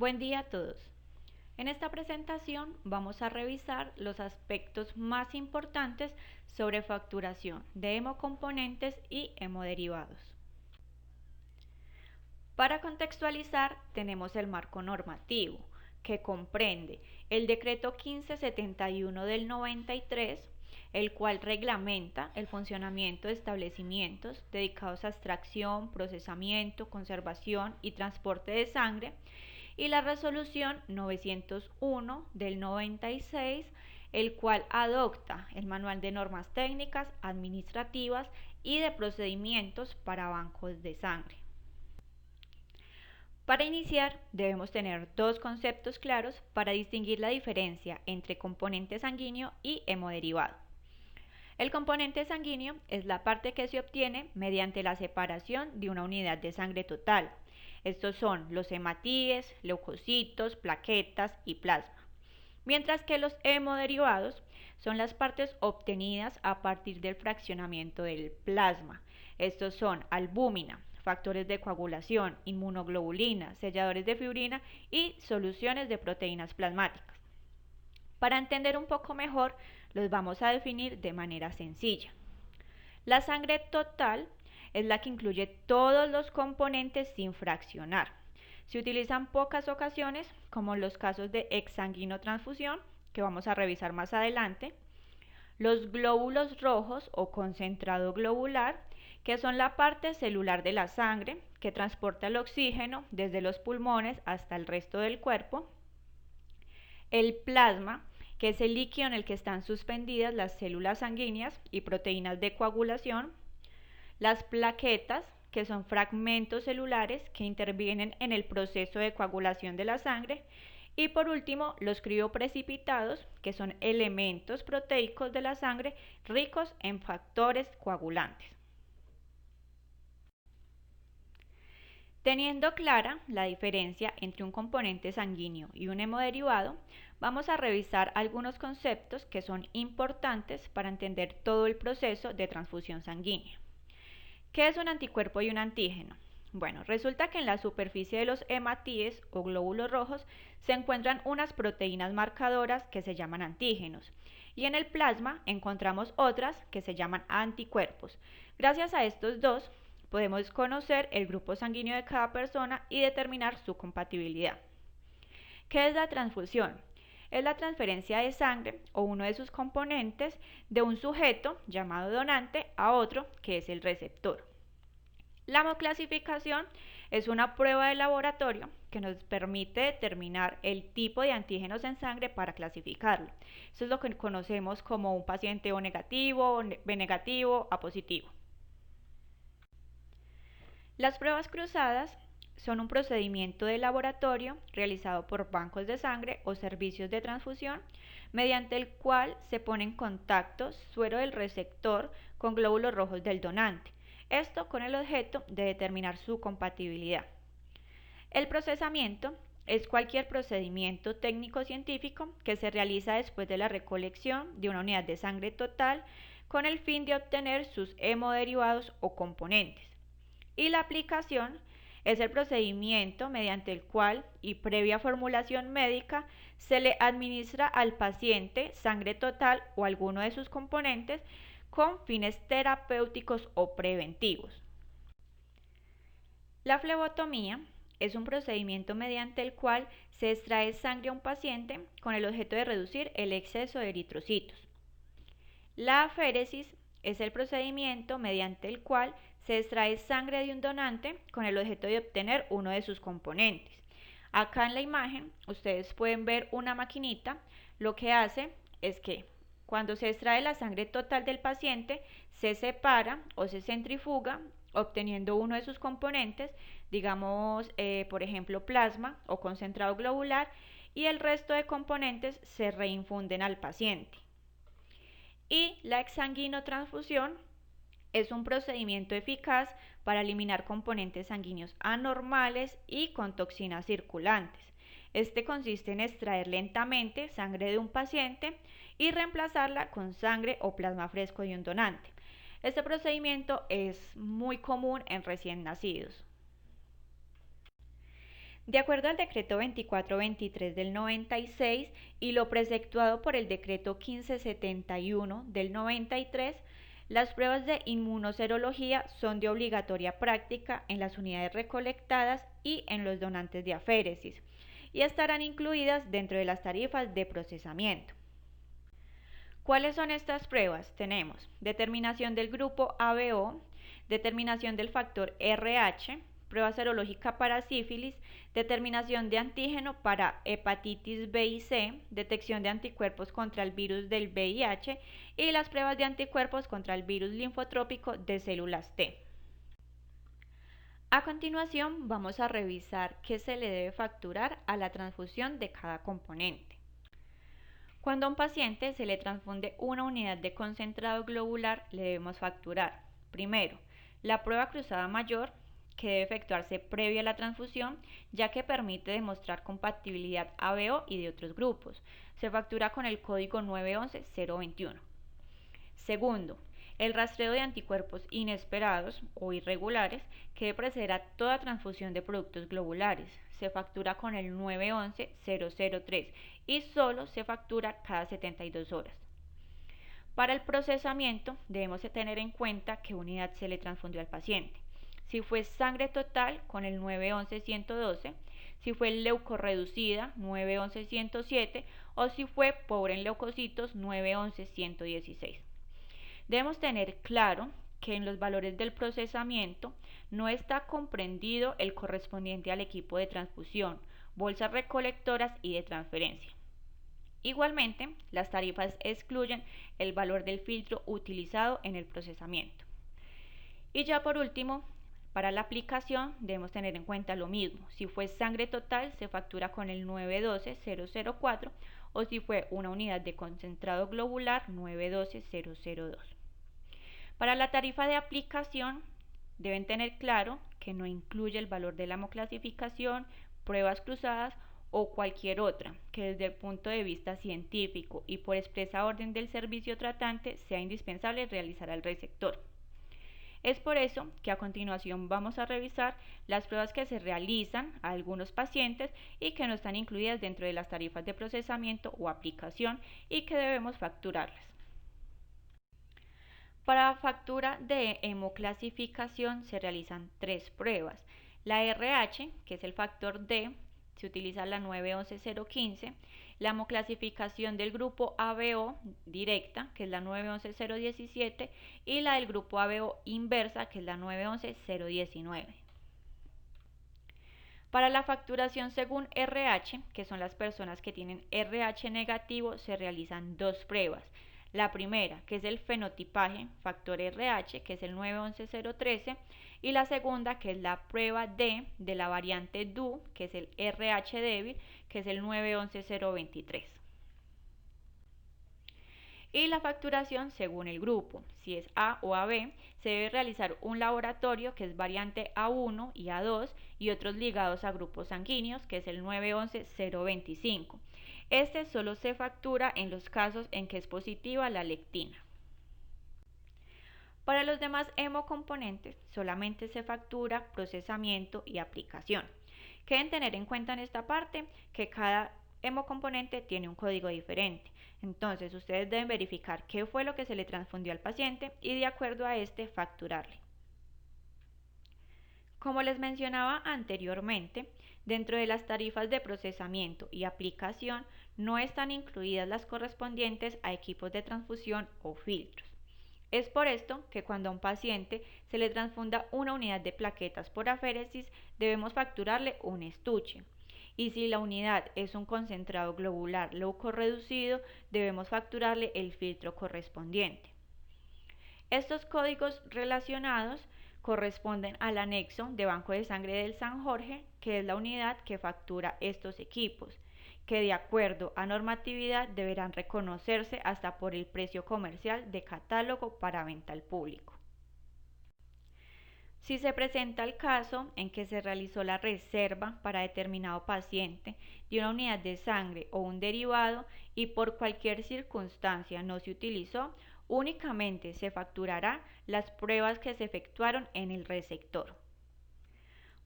Buen día a todos. En esta presentación vamos a revisar los aspectos más importantes sobre facturación de hemocomponentes y hemoderivados. Para contextualizar, tenemos el marco normativo, que comprende el Decreto 1571 del 93, el cual reglamenta el funcionamiento de establecimientos dedicados a extracción, procesamiento, conservación y transporte de sangre, y la Resolución 901 del 96, el cual adopta el Manual de Normas Técnicas, Administrativas y de Procedimientos para Bancos de Sangre. Para iniciar, debemos tener dos conceptos claros para distinguir la diferencia entre componente sanguíneo y hemodiderivado. El componente sanguíneo es la parte que se obtiene mediante la separación de una unidad de sangre total. Estos son los hematíes, leucocitos, plaquetas y plasma. Mientras que los hemoderivados son las partes obtenidas a partir del fraccionamiento del plasma. Estos son albúmina, factores de coagulación, inmunoglobulina, selladores de fibrina y soluciones de proteínas plasmáticas. Para entender un poco mejor, los vamos a definir de manera sencilla. La sangre total es la que incluye todos los componentes sin fraccionar. Se utilizan pocas ocasiones, como en los casos de exsanguinotransfusión, que vamos a revisar más adelante. Los glóbulos rojos o concentrado globular, que son la parte celular de la sangre que transporta el oxígeno desde los pulmones hasta el resto del cuerpo. El plasma, que es el líquido en el que están suspendidas las células sanguíneas y proteínas de coagulación. Las plaquetas, que son fragmentos celulares que intervienen en el proceso de coagulación de la sangre. Y por último, los crioprecipitados, que son elementos proteicos de la sangre ricos en factores coagulantes. Teniendo clara la diferencia entre un componente sanguíneo y un hemodiderivado, vamos a revisar algunos conceptos que son importantes para entender todo el proceso de transfusión sanguínea. ¿Qué es un anticuerpo y un antígeno? Bueno, resulta que en la superficie de los hematíes o glóbulos rojos se encuentran unas proteínas marcadoras que se llaman antígenos, y en el plasma encontramos otras que se llaman anticuerpos. Gracias a estos dos podemos conocer el grupo sanguíneo de cada persona y determinar su compatibilidad. ¿Qué es la transfusión? Es la transferencia de sangre o uno de sus componentes de un sujeto llamado donante a otro que es el receptor. La hemoclasificación es una prueba de laboratorio que nos permite determinar el tipo de antígenos en sangre para clasificarlo. Eso es lo que conocemos como un paciente O negativo, B negativo, A positivo. Las pruebas cruzadas son un procedimiento de laboratorio realizado por bancos de sangre o servicios de transfusión, mediante el cual se pone en contacto suero del receptor con glóbulos rojos del donante. Esto con el objeto de determinar su compatibilidad. El procesamiento es cualquier procedimiento técnico-científico que se realiza después de la recolección de una unidad de sangre total con el fin de obtener sus hemoderivados o componentes. Y la aplicación es el procedimiento mediante el cual, y previa formulación médica, se le administra al paciente sangre total o alguno de sus componentes con fines terapéuticos o preventivos. La flebotomía es un procedimiento mediante el cual se extrae sangre a un paciente con el objeto de reducir el exceso de eritrocitos. La aféresis es el procedimiento mediante el cual se extrae sangre de un donante con el objeto de obtener uno de sus componentes. Acá en la imagen ustedes pueden ver una maquinita. Lo que hace es que cuando se extrae la sangre total del paciente, se separa o se centrifuga, obteniendo uno de sus componentes, digamos, por ejemplo, plasma o concentrado globular, y el resto de componentes se reinfunden al paciente. Y la exsanguinotransfusión es un procedimiento eficaz para eliminar componentes sanguíneos anormales y con toxinas circulantes. Este consiste en extraer lentamente sangre de un paciente y reemplazarla con sangre o plasma fresco de un donante. Este procedimiento es muy común en recién nacidos. De acuerdo al decreto 2423 del 96 y lo preceptuado por el decreto 1571 del 93, las pruebas de inmunoserología son de obligatoria práctica en las unidades recolectadas y en los donantes de aféresis, y estarán incluidas dentro de las tarifas de procesamiento. ¿Cuáles son estas pruebas? Tenemos determinación del grupo ABO, determinación del factor RH, prueba serológica para sífilis, determinación de antígeno para hepatitis B y C, detección de anticuerpos contra el virus del VIH y las pruebas de anticuerpos contra el virus linfotrópico de células T. A continuación vamos a revisar qué se le debe facturar a la transfusión de cada componente. Cuando a un paciente se le transfunde una unidad de concentrado globular, le debemos facturar, primero, la prueba cruzada mayor, que debe efectuarse previo a la transfusión, ya que permite demostrar compatibilidad ABO y de otros grupos. Se factura con el código 911-021. Segundo, el rastreo de anticuerpos inesperados o irregulares que debe preceder a toda transfusión de productos globulares. Se factura con el 911-003 y solo se factura cada 72 horas. Para el procesamiento debemos tener en cuenta qué unidad se le transfundió al paciente. Si fue sangre total con el 911-112, si fue leucorreducida 911-107 o si fue pobre en leucocitos 911-116. Debemos tener claro que en los valores del procesamiento no está comprendido el correspondiente al equipo de transfusión, bolsas recolectoras y de transferencia. Igualmente, las tarifas excluyen el valor del filtro utilizado en el procesamiento. Y ya por último, para la aplicación debemos tener en cuenta lo mismo. Si fue sangre total, se factura con el 912-004 o si fue una unidad de concentrado globular 912-002. Para la tarifa de aplicación deben tener claro que no incluye el valor de la hemoclasificación, pruebas cruzadas o cualquier otra que desde el punto de vista científico y por expresa orden del servicio tratante sea indispensable realizar al receptor. Es por eso que a continuación vamos a revisar las pruebas que se realizan a algunos pacientes y que no están incluidas dentro de las tarifas de procesamiento o aplicación y que debemos facturarlas. Para factura de hemoclasificación se realizan 3 pruebas. La RH, que es el factor D, se utiliza la 911-015, la hemoclasificación del grupo ABO directa, que es la 911-017, y la del grupo ABO inversa, que es la 911-019. Para la facturación según RH, que son las personas que tienen RH negativo, se realizan 2 pruebas. La primera, que es el fenotipaje, factor RH, que es el 911-013, y la segunda, que es la prueba D de la variante DU, que es el RH débil, que es el 911-023. Y la facturación según el grupo, si es A o AB, se debe realizar un laboratorio que es variante A1 y A2 y otros ligados a grupos sanguíneos, que es el 911-025. Este solo se factura en los casos en que es positiva la lectina. Para los demás hemocomponentes solamente se factura procesamiento y aplicación. Que deben tener en cuenta en esta parte que cada hemocomponente tiene un código diferente. Entonces ustedes deben verificar qué fue lo que se le transfundió al paciente y de acuerdo a este facturarle. Como les mencionaba anteriormente, dentro de las tarifas de procesamiento y aplicación no están incluidas las correspondientes a equipos de transfusión o filtros. Es por esto que cuando a un paciente se le transfunda una unidad de plaquetas por aféresis, debemos facturarle un estuche. Y si la unidad es un concentrado globular leucorreducido, debemos facturarle el filtro correspondiente. Estos códigos relacionados corresponden al anexo de Banco de Sangre del San Jorge, que es la unidad que factura estos equipos, que de acuerdo a normatividad deberán reconocerse hasta por el precio comercial de catálogo para venta al público. Si se presenta el caso en que se realizó la reserva para determinado paciente de una unidad de sangre o un derivado y por cualquier circunstancia no se utilizó, únicamente se facturará las pruebas que se efectuaron en el receptor.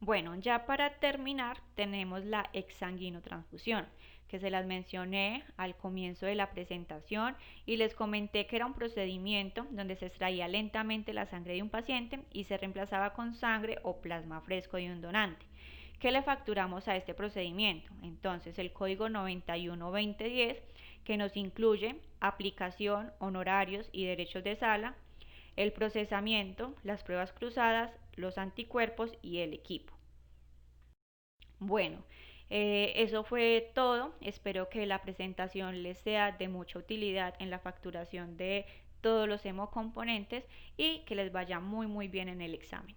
Bueno, ya para terminar tenemos la exsanguinotransfusión, que se las mencioné al comienzo de la presentación y les comenté que era un procedimiento donde se extraía lentamente la sangre de un paciente y se reemplazaba con sangre o plasma fresco de un donante. ¿Qué le facturamos a este procedimiento? Entonces el código 91-2010, que nos incluye aplicación, honorarios y derechos de sala, el procesamiento, las pruebas cruzadas, los anticuerpos y el equipo. Bueno, eso fue todo. Espero que la presentación les sea de mucha utilidad en la facturación de todos los hemocomponentes y que les vaya muy bien en el examen.